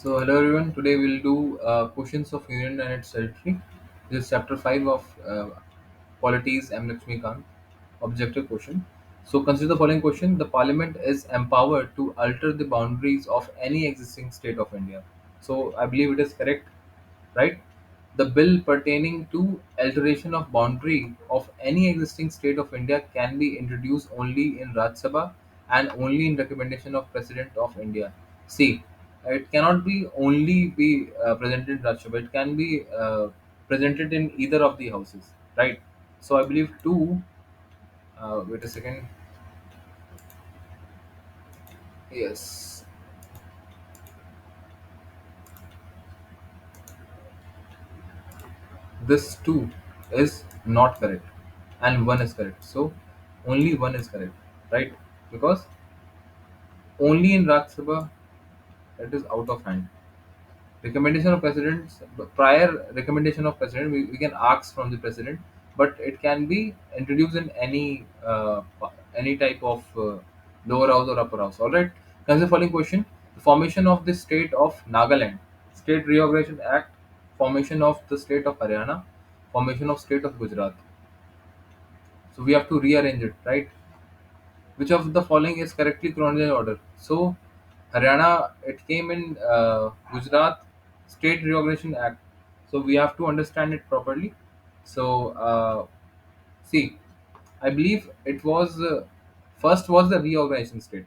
So, hello everyone. Today we'll do questions of union and its territory. This is chapter 5 of Polities M. LAXMIKANT objective question. So, consider the following question: the Parliament is empowered to alter the boundaries of any existing state of India. So, I believe it is correct, right? The bill pertaining to alteration of boundary of any existing state of India can be introduced only in Rajya Sabha and only in recommendation of President of India. See, it cannot be only be presented in Rajya Sabha. It can be presented in either of the houses, right? So I believe two. Wait a second. Yes, this two is not correct, and one is correct. So only one is correct, right? Because only in Rajya Sabha it is out of hand. Recommendation of president, prior recommendation of president, we can ask from the president, but it can be introduced in any type of lower house or upper house. All right. Consider the following question: the formation of the state of Nagaland, State Reorganization Act, formation of the state of Haryana, formation of state of Gujarat. So we have to rearrange it, right? Which of the following is correctly chronological order? So, Haryana, it came in Gujarat State Reorganization Act. So, we have to understand it properly. So, see, I believe it was first was the reorganization state,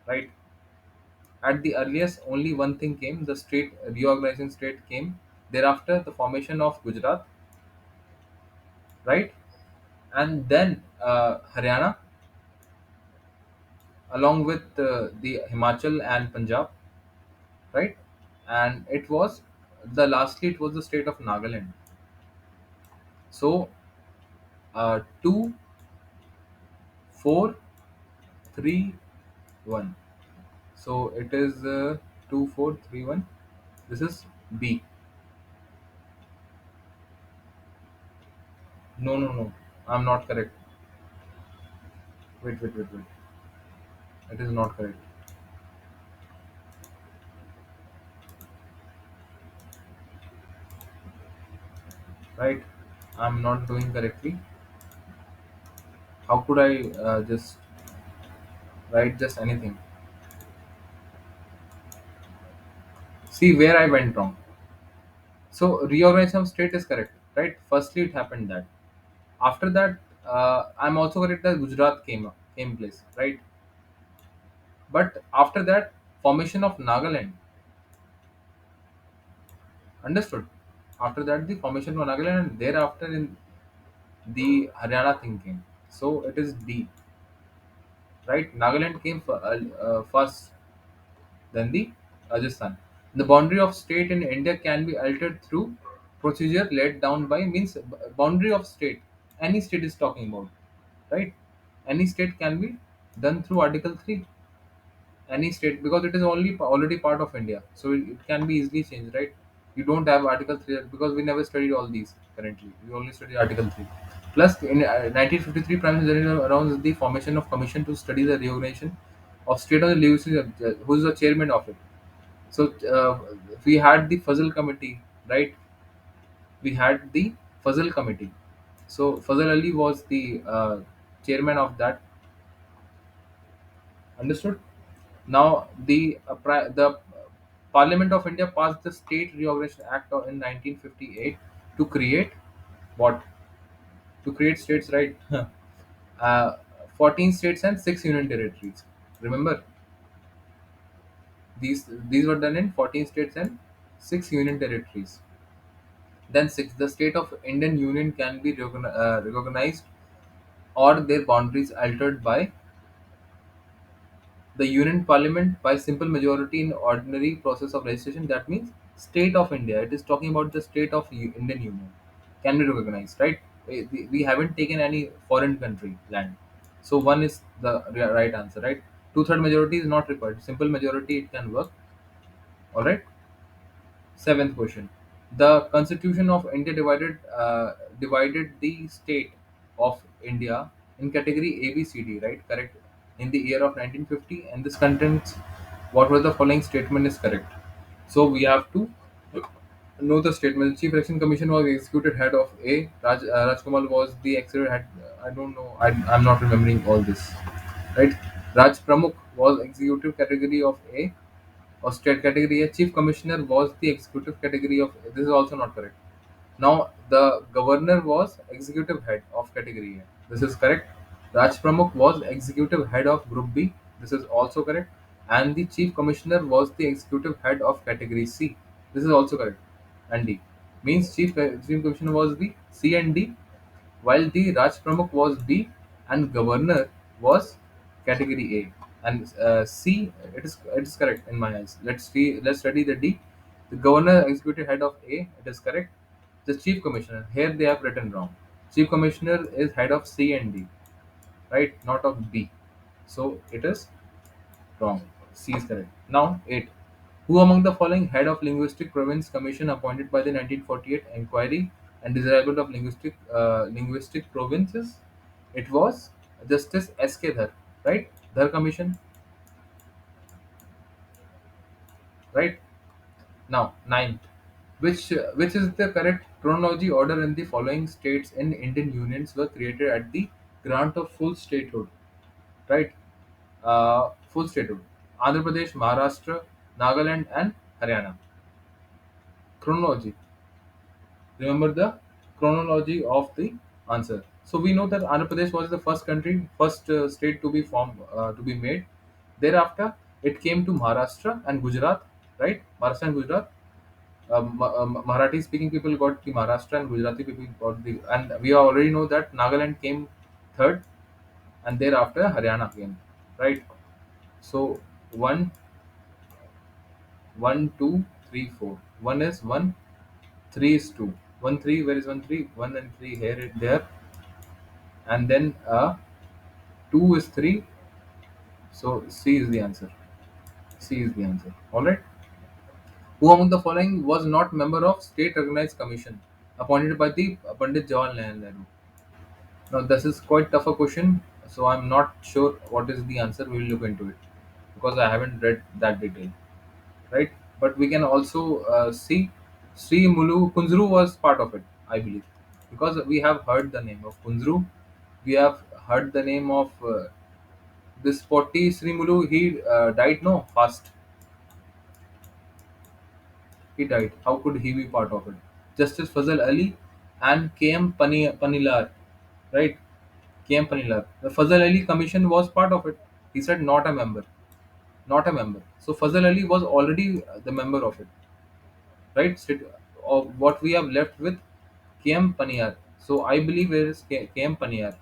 right? At the earliest, only one thing came, the state reorganization state came. Thereafter, the formation of Gujarat, right? And then Haryana, along with the Himachal and Punjab, right? And it was the lastly it was the state of Nagaland. So 2, 4, 3, 1. So it is 2, 4, 3, 1. This is B. No, no, no. I'm not correct. Wait, wait, wait, wait. It is not correct. Right? I'm not doing correctly. How could I just write just anything? See where I went wrong. So reorganization of state is correct, right? Firstly, it happened that. After that, I'm also correct that Gujarat came place, right? But after that, formation of Nagaland, understood. After that, the formation of Nagaland, and thereafter in the Haryana thing came. So it is D, right? Nagaland came first, then the Rajasthan. The boundary of state in India can be altered through procedure laid down by means boundary of state. Any state is talking about, right? Any state can be done through Article 3. Any state, because it is already part of India, so it can be easily changed, right? You don't have Article 3 because we never studied all these currently. We only study Article 3. Plus, in 1953, Prime Minister announced the formation of commission to study the reorganization of state of the legislature, who is the chairman of it. So we had the Fazal Committee, right? We had the Fazal Committee. So Fazal Ali was the chairman of that. Understood? Now, the Parliament of India passed the State Reorganization Act in 1958 to create what? To create states, right? uh, 14 states and 6 union territories. Remember, these were done in 14 states and 6 union territories. Then 6, the state of Indian Union can be recognized or their boundaries altered by the Union Parliament by simple majority in ordinary process of registration. That means state of India. It is talking about the state of Indian Union can be recognized, right? We haven't taken any foreign country land. So one is the right answer, right? Two-third majority is not required. Simple majority it can work. All right. Seventh question. The Constitution of India divided the state of India in category A, B, C, D. Right? Correct. In the year of 1950, and this contains what were the following statement is correct. So we have to know the statement. Chief Election Commission was executed head of A. Rajkumar was the executive head. I don't know. I'm not remembering all this. Right? Raj Pramukh was executive category of A or state category A. Chief Commissioner was the executive category of A. This is also not correct. Now the governor was executive head of category A. This is correct. Raj Pramukh was executive head of group B. This is also correct. And the chief commissioner was the executive head of category C. This is also correct. And D means chief commissioner was the C and D, while the Raj Pramukh was B and governor was category A. And C, it is correct in my eyes. Let's study the D. The governor executive head of A. It is correct. The chief commissioner here they have written wrong. Chief commissioner is head of C and D, right? Not of B. So it is wrong. C is correct. Now 8. Who among the following head of linguistic province commission appointed by the 1948 inquiry and desirable of linguistic provinces? It was Justice S.K. Dhar, right? Dhar commission, right? Now 9th. Which is the correct chronology order in the following states in Indian unions were created at the grant of full statehood, right? Full statehood. Andhra Pradesh, Maharashtra, Nagaland, and Haryana. Chronology. Remember the chronology of the answer. So we know that Andhra Pradesh was the first state to be formed, to be made. Thereafter, it came to Maharashtra and Gujarat, right? Maharashtra and Gujarat. Marathi speaking people got the Maharashtra and Gujarati people got the, and we already know that Nagaland came third, and thereafter Haryana came, right? So one, one, two, three, four. One is one, three is two. One three, where is one three? One and three here, there, and then two is three. So C is the answer. C is the answer. All right. Who among the following was not member of state recognized commission appointed by the Pandit Jawaharlal Nehru? Now this is quite tougher question, so I'm not sure what is the answer. We will look into it because I haven't read that detail, right? But we can also see Sri Mulu Kunzru was part of it, I believe, because we have heard the name of Kunzru. We have heard the name of this Potti Sri Mulu. He died no fast. He died. How could he be part of it? Justice Fazal Ali and Panilar, right? KM Panilar. The Fazal Ali Commission was part of it. He said not a member, not a member. So Fazal Ali was already the member of it, right? Of what we have left with KM Paniyar. So I believe it is KM Paniyar.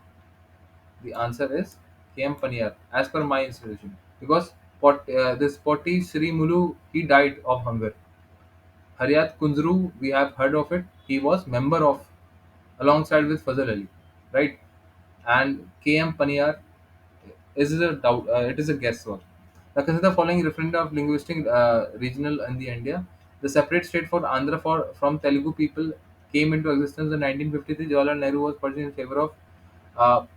The answer is KM Paniyar, as per my institution, because this Potti Sri Mulu he died of hunger. Haryat Kunzru, we have heard of it. He was member of alongside with Fazal Ali, right? And KM Paniyar is a doubt. It is a guesswork. Now consider the following referenda of linguistic regional in the India. The separate state for Andhra from Telugu people came into existence in 1953. Jawaharlal Nehru was purged in favor of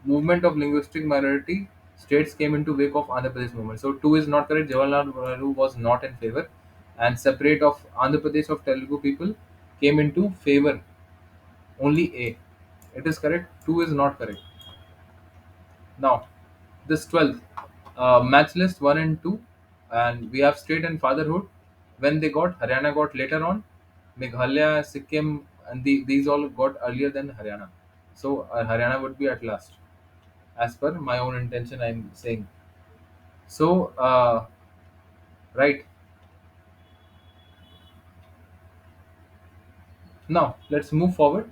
movement of linguistic minority states came into wake of Andhra Pradesh movement. So two is not correct. Jawaharlal Nehru was not in favor, and separate of Andhra Pradesh of Telugu people came into favor. Only A. It is correct. Two is not correct. Now, this 12th, match list 1 and 2, and we have state and fatherhood. When they got, Haryana got later on, Meghalaya, Sikkim, and these all got earlier than Haryana. So, Haryana would be at last, as per my own intention, I'm saying. So, right, now let's move forward.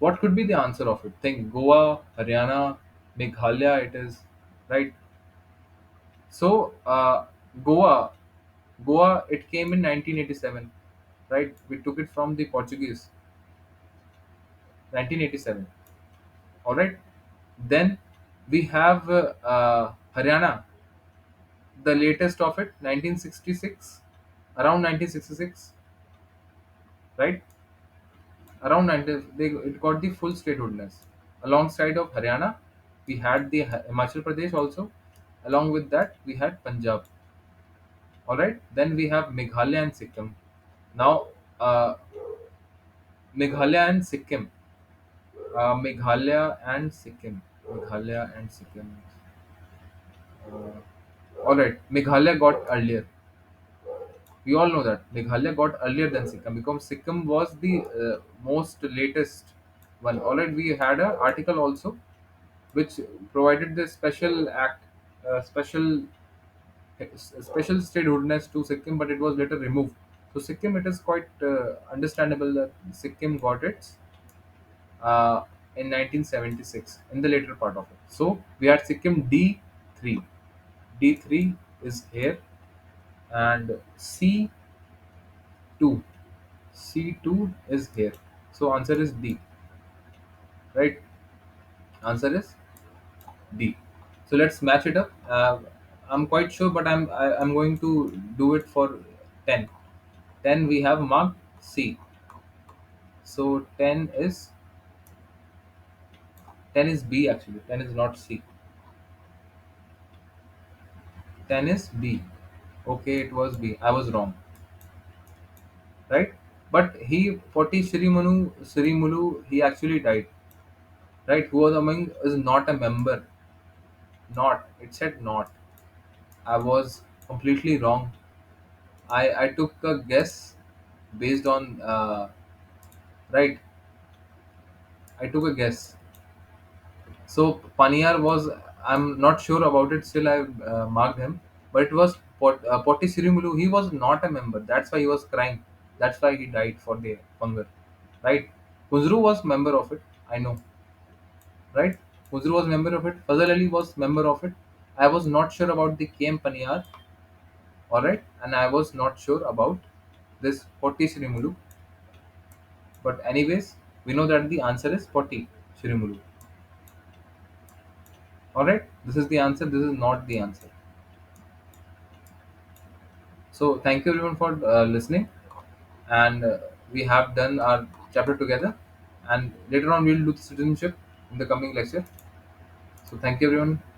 What could be the answer of it? Think Goa, Haryana, Meghalaya, it is, right? So, Goa, it came in 1987, right? We took it from the Portuguese, 1987. All right. Then we have Haryana, the latest of it, 1966, around 1966, right? Around 19, it got the full statehoodness. Alongside of Haryana, we had the Himachal Pradesh also. Along with that, we had Punjab. All right. Then we have Meghalaya and Sikkim. Now, Meghalaya and Sikkim. Meghalaya and Sikkim. Meghalaya and Sikkim. All right. Meghalaya got earlier. We all know that Meghalaya got earlier than Sikkim because Sikkim was the most latest one. All right. We had an article also which provided the special act, special special statehoodness to Sikkim, but it was later removed. So Sikkim, it is quite understandable that Sikkim got its in 1976 in the later part of it. So we had Sikkim D3. D3 is here and C2. C2 is here. So answer is D, right? Answer is D. So let's match it up. I'm quite sure, but I'm going to do it for 10. 10 we have marked C. So 10 is B actually. 10 is not C. 10 is B. Okay, it was B. I was wrong, right? But he 40 Shirimulu he actually died, right? Who was among is not a member. Not. It said not. I was completely wrong. I took a guess based on right. I took a guess. So Paniyar was, I'm not sure about it. Still, I marked him, but it was Potti Sirimulu. He was not a member. That's why he was crying. That's why he died for the hunger, right? Huzru was member of it. I know, right? Huzru was member of it. Fazal Ali was member of it. I was not sure about the KM Paniyar, all right, and I was not sure about this Potti Sirimulu. But anyways, we know that the answer is Potti Sirimulu. All right, this is the answer. This is not the answer. So thank you everyone for listening, and we have done our chapter together, and later on we'll do the citizenship in the coming lecture. So thank you everyone.